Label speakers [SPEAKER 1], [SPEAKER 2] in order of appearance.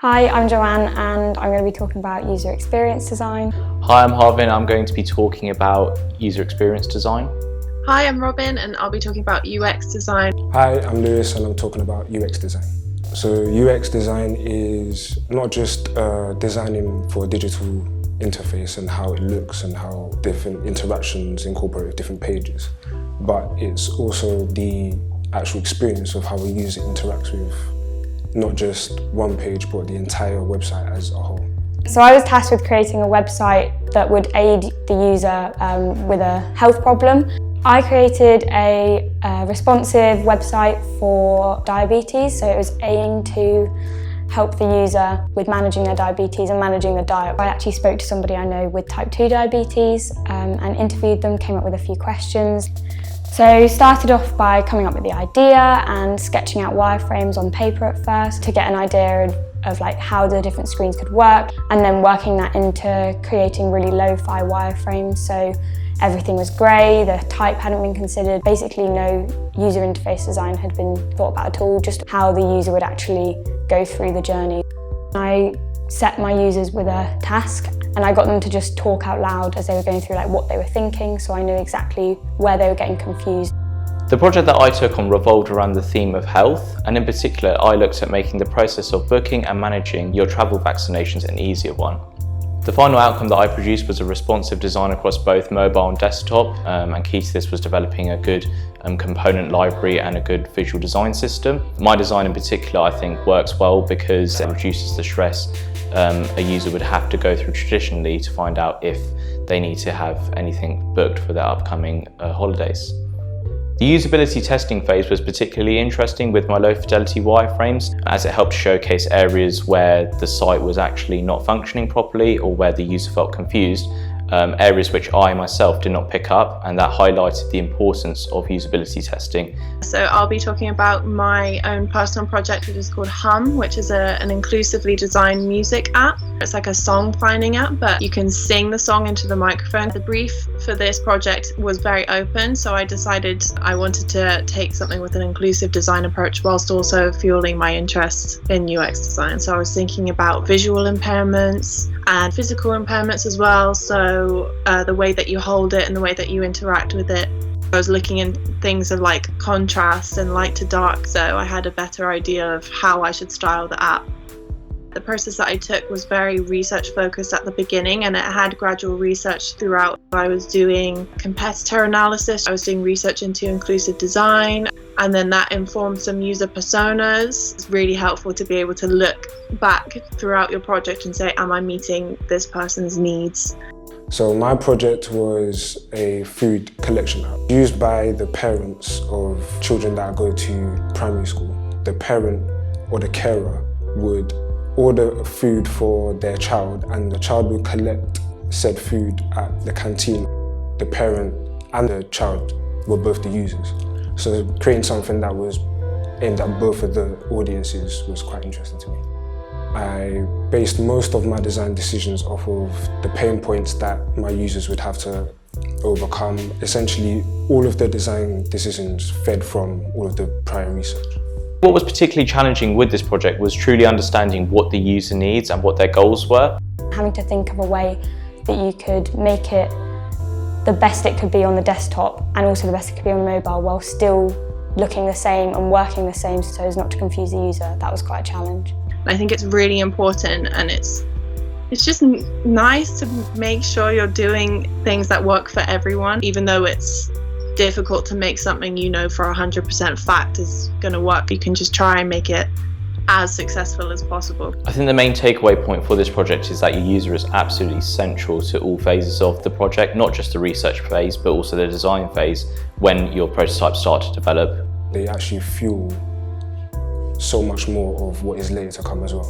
[SPEAKER 1] Hi, I'm Joanne and I'm going to be talking about user experience design.
[SPEAKER 2] Hi, I'm Harvin. I'm going to be talking about user experience design.
[SPEAKER 3] Hi, I'm Robin and I'll be talking about UX design.
[SPEAKER 4] Hi, I'm Lewis and I'm talking about UX design. So UX design is not just designing for a digital interface and how it looks and how different interactions incorporate with different pages, but it's also the actual experience of how a user interacts with not just one page but the entire website as a whole.
[SPEAKER 1] So I was tasked with creating a website that would aid the user with a health problem. I created a responsive website for diabetes, so it was aiming to help the user with managing their diabetes and managing the diet. I actually spoke to somebody I know with type 2 diabetes and interviewed them, came up with a few questions. So started off by coming up with the idea and sketching out wireframes on paper at first to get an idea of like how the different screens could work, and then working that into creating really lo-fi wireframes. So everything was grey, the type hadn't been considered, basically no user interface design had been thought about at all, just how the user would actually go through the journey. I set my users with a task and I got them to just talk out loud as they were going through like what they were thinking, so I knew exactly where they were getting confused.
[SPEAKER 2] The project that I took on revolved around the theme of health, and in particular I looked at making the process of booking and managing your travel vaccinations an easier one. The final outcome that I produced was a responsive design across both mobile and desktop, and key to this was developing a good component library and a good visual design system. My design in particular I think works well because it reduces the stress a user would have to go through traditionally to find out if they need to have anything booked for their upcoming holidays. The usability testing phase was particularly interesting with my low fidelity wireframes, as it helped showcase areas where the site was actually not functioning properly or where the user felt confused, areas which I myself did not pick up, and that highlighted the importance of usability testing.
[SPEAKER 3] So I'll be talking about my own personal project, which is called Hum, which is an inclusively designed music app. It's like a song finding app, but you can sing the song into the microphone. The brief for this project was very open, so I decided I wanted to take something with an inclusive design approach whilst also fueling my interest in UX design. So I was thinking about visual impairments and physical impairments as well, so the way that you hold it and the way that you interact with it. I was looking in things of like contrast and light to dark, so I had a better idea of how I should style the app. The process that I took was very research focused at the beginning, and it had gradual research throughout. I was doing competitor analysis, I was doing research into inclusive design, and then that informed some user personas. It's really helpful to be able to look back throughout your project and say, am I meeting this person's needs?
[SPEAKER 4] So my project was a food collection app used by the parents of children that go to primary school. The parent or the carer would order food for their child and the child would collect said food at the canteen. The parent and the child were both the users. So creating something that was aimed at both of the audiences was quite interesting to me. I based most of my design decisions off of the pain points that my users would have to overcome. Essentially, all of the design decisions fed from all of the prior research.
[SPEAKER 2] What was particularly challenging with this project was truly understanding what the user needs and what their goals were.
[SPEAKER 1] Having to think of a way that you could make it the best it could be on the desktop and also the best it could be on mobile while still looking the same and working the same so as not to confuse the user. That was quite a challenge.
[SPEAKER 3] I think it's really important, and it's just nice to make sure you're doing things that work for everyone, even though it's difficult to make something you know for 100% fact is going to work. You can just try and make it as successful as possible.
[SPEAKER 2] I think the main takeaway point for this project is that your user is absolutely central to all phases of the project, not just the research phase, but also the design phase when your prototypes start to develop.
[SPEAKER 4] They actually fuel so much more of what is later to come as well.